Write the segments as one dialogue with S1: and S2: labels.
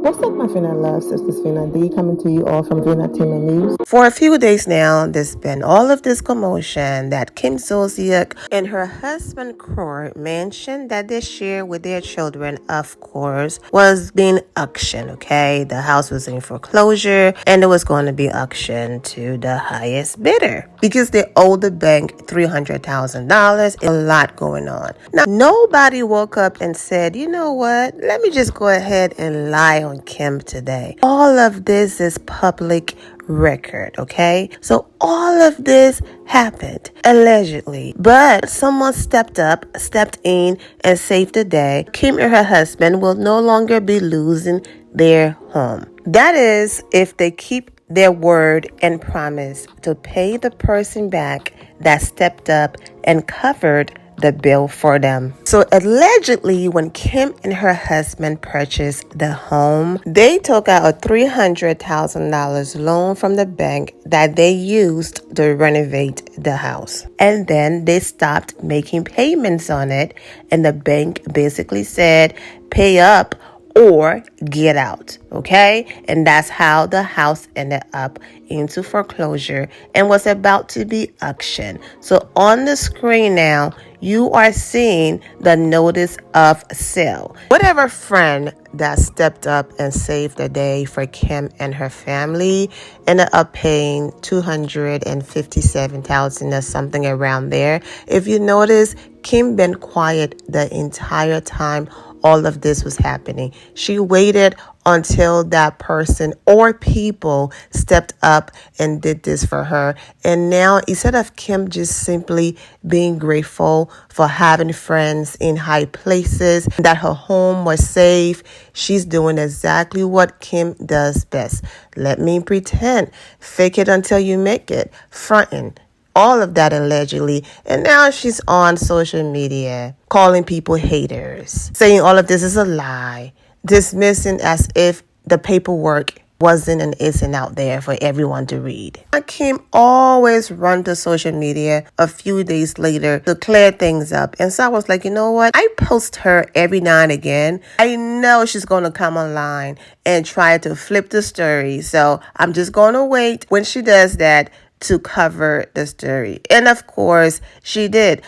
S1: What's up, my Finna loves? This is Finna D coming to you all from Finna Team News.
S2: For a few days now, there's been all of this commotion that Kim Zolciak and her husband Kroy mentioned that they share with their children, of course, was being auctioned, okay? The house was in foreclosure and it was going to be auctioned to the highest bidder because they owed the bank $300,000. A lot going on. Now, nobody woke up and said, you know what? Let me just go ahead and lie on Kim today. All of this is public record, okay? So all of this happened allegedly, but someone stepped in and saved the day. Kim and her husband will no longer be losing their home. That is, if they keep their word and promise to pay the person back that stepped up and covered the bill for them. So allegedly, when Kim and her husband purchased the home, they took out a $300,000 loan from the bank that they used to renovate the house. And then they stopped making payments on it, and the bank basically said, pay up or get out, okay? And that's how the house ended up into foreclosure and was about to be auctioned. So on the screen now, you are seeing the notice of sale. Whatever friend that stepped up and saved the day for Kim and her family ended up paying $257,000 or something around there. If you notice, Kim been quiet the entire time all of this was happening. She waited until that person or people stepped up and did this for her. And now, instead of Kim just simply being grateful for having friends in high places, that her home was safe, she's doing exactly what Kim does best. Let me pretend. Fake it until you make it. Fronting. All of that allegedly. And now she's on social media calling people haters, saying all of this is a lie, dismissing as if the paperwork wasn't and isn't out there for everyone to read. Kim always run to social media a few days later to clear things up. And so I was like, you know what? I post her every now and again. I know she's going to come online and try to flip the story. So I'm just going to wait when she does that to cover the story. And of course, she did.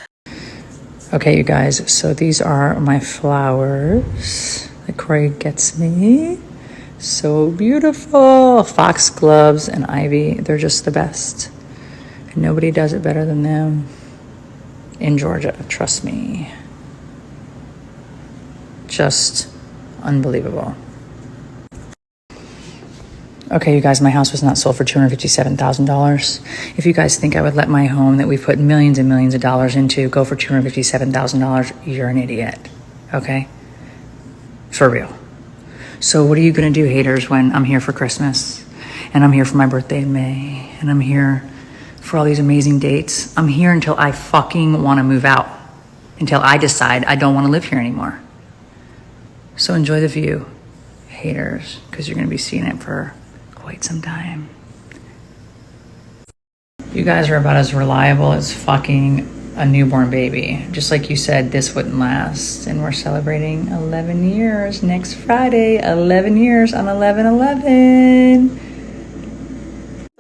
S3: Okay, you guys, so these are my flowers that Kroy gets me. So beautiful. Foxgloves and ivy, they're just the best. And nobody does it better than them in Georgia, trust me. Just unbelievable. Okay, you guys, my house was not sold for $257,000. If you guys think I would let my home that we put millions and millions of dollars into go for $257,000, you're an idiot, okay? For real. So what are you gonna do, haters, when I'm here for Christmas and I'm here for my birthday in May and I'm here for all these amazing dates? I'm here until I fucking wanna move out, until I decide I don't wanna live here anymore. So enjoy the view, haters, because you're gonna be seeing it for quite some time. You guys are about as reliable as fucking a newborn baby. Just like you said, this wouldn't last. And we're celebrating 11 years next Friday. 11 years on 11/11.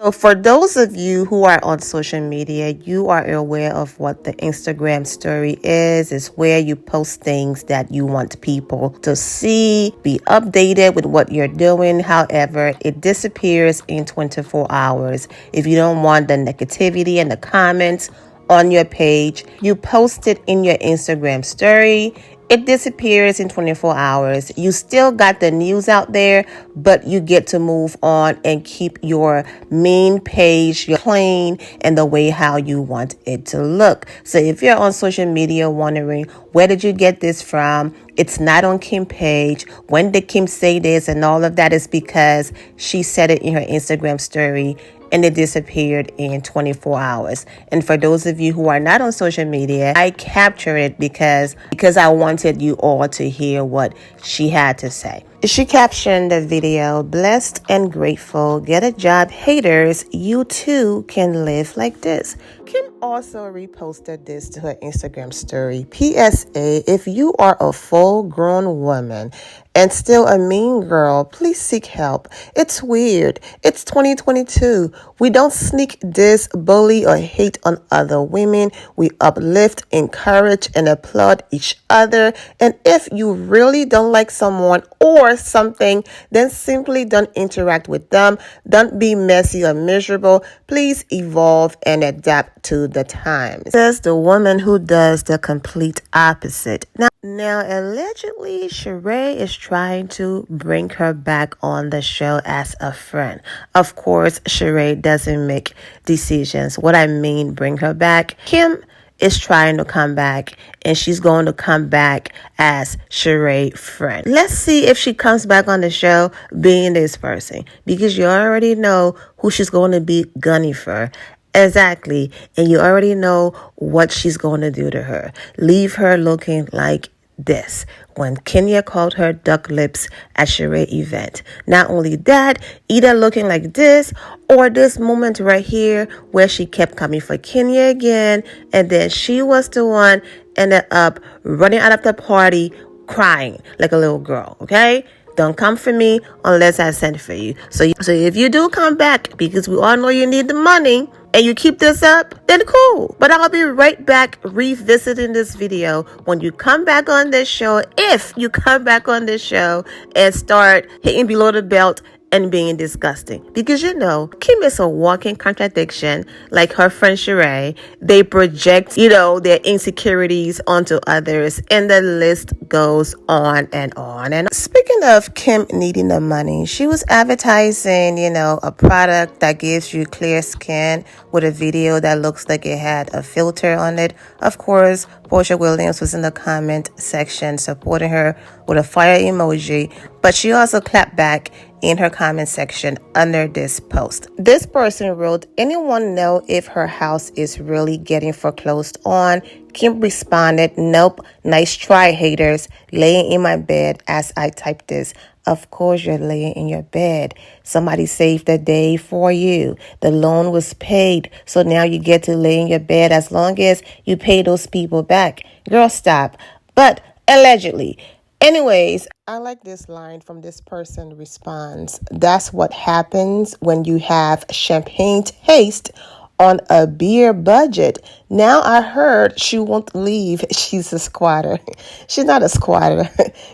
S2: So for those of you who are on social media, you are aware of what the Instagram story is. It's where you post things that you want people to see, be updated with what you're doing. However, it disappears in 24 hours. If you don't want the negativity and the comments on your page, you post it in your Instagram story. It disappears in 24 hours. You still got the news out there, but you get to move on and keep your main page clean and the way how you want it to look. So if you're on social media wondering, where did you get this from? It's not on Kim's page. When did Kim say this? And all of that is because she said it in her Instagram story and it disappeared in 24 hours. And for those of you who are not on social media, I captured it because I wanted you all to hear what she had to say. She captioned the video, "Blessed and grateful, get a job, haters, you too can live like this." Kim also reposted this to her Instagram story. PSA, if you are a full-grown woman and still a mean girl, please seek help. It's weird. It's 2022. We don't sneak diss, bully, or hate on other women. We uplift, encourage, and applaud each other. And if you really don't like someone or something, then simply don't interact with them. Don't be messy or miserable. Please evolve and adapt to the times. Says the woman who does the complete opposite. Now, allegedly, Sheree is trying to bring her back on the show as a friend. Of course, Sheree doesn't make decisions. What I mean, bring her back, Kim is trying to come back, and she's going to come back as Sheree friend. Let's see if she comes back on the show being this person, because you already know who she's going to be gunning for. Exactly. And you already know what she's going to do to her. Leave her looking like this when Kenya called her duck lips at Sheree event. Not only that, either looking like this or this moment right here where she kept coming for Kenya again, and then she was the one ended up running out of the party crying like a little girl, okay? Don't come for me unless I send for you. So if you do come back, because we all know you need the money, and you keep this up, then cool. But I'll be right back revisiting this video when you come back on this show, if you come back on this show and start hitting below the belt and being disgusting. Because you know, Kim is a walking contradiction like her friend Sheree. They project, their insecurities onto others, and the list goes on and on. And speaking of Kim needing the money, she was advertising, a product that gives you clear skin with a video that looks like it had a filter on it. Of course, Portia Williams was in the comment section supporting her with a fire emoji, but she also clapped back in her comment section under this post. This person wrote, "Anyone know if her house is really getting foreclosed on?" Kim responded, "Nope, nice try, haters. Laying in my bed as I type this." Of course you're laying in your bed. Somebody saved the day for you. The loan was paid, so now you get to lay in your bed as long as you pay those people back. Girl, stop. But allegedly. Anyways, I like this line from this person responds. "That's what happens when you have champagne taste on a beer budget. Now I heard she won't leave. She's a squatter." She's not a squatter.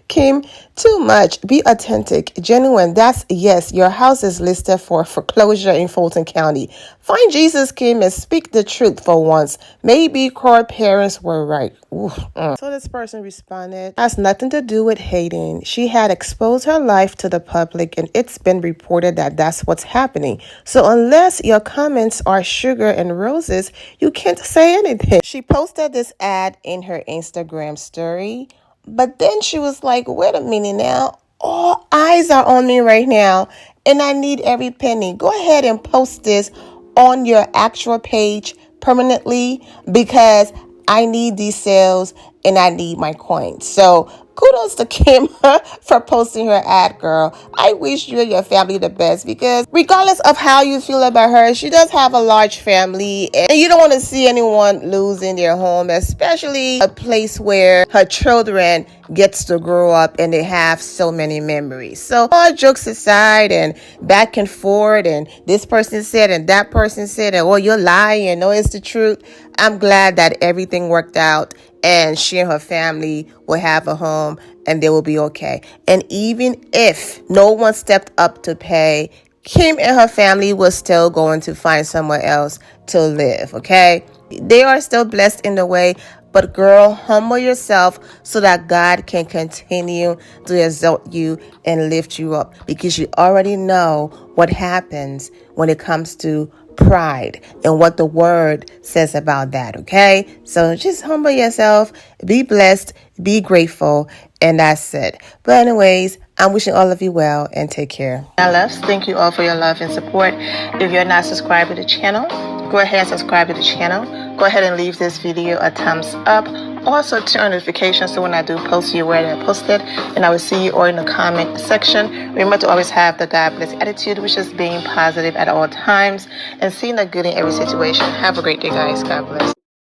S2: Kim, too much. Be authentic, genuine. Yes, your house is listed for foreclosure in Fulton County. Find Jesus, Kim, and speak the truth for once. Maybe court parents were right. So this person responded, "Has nothing to do with hating. She had exposed her life to the public, and it's been reported that that's what's happening. So unless your comments are sugar and roses, you can't say anything." She posted this ad in her Instagram story, but then she was like, "Wait a minute now. All eyes are on me right now, and I need every penny. Go ahead and post this on your actual page permanently, because I need these sales and I need my coins." So kudos to Kim for posting her ad, girl. I wish you and your family the best, because regardless of how you feel about her, she does have a large family, and you don't want to see anyone losing their home, especially a place where her children gets to grow up and they have so many memories. So all jokes aside and back and forth, and this person said and that person said, and, "Oh, you're lying. No, it's the truth." I'm glad that everything worked out, and she and her family will have a home and they will be okay. And even if no one stepped up to pay, Kim and her family was still going to find somewhere else to live, okay? They are still blessed in the way, but girl, humble yourself so that God can continue to exalt you and lift you up, because you already know what happens when it comes to pride and what the word says about that, okay? So just humble yourself, be blessed, be grateful, and that's it. But anyways, I'm wishing all of you well, and take care. My loves, thank you all for your love and support. If you're not subscribed to the channel, go ahead and subscribe to the channel. Go ahead and leave this video a thumbs up.
S1: Also turn on notifications so when I do post, you're aware that I posted, and I will see you all in the comment section. Remember to always have the God bless attitude, which is being positive at all times and seeing the good in every situation. Have a great day, guys. God bless.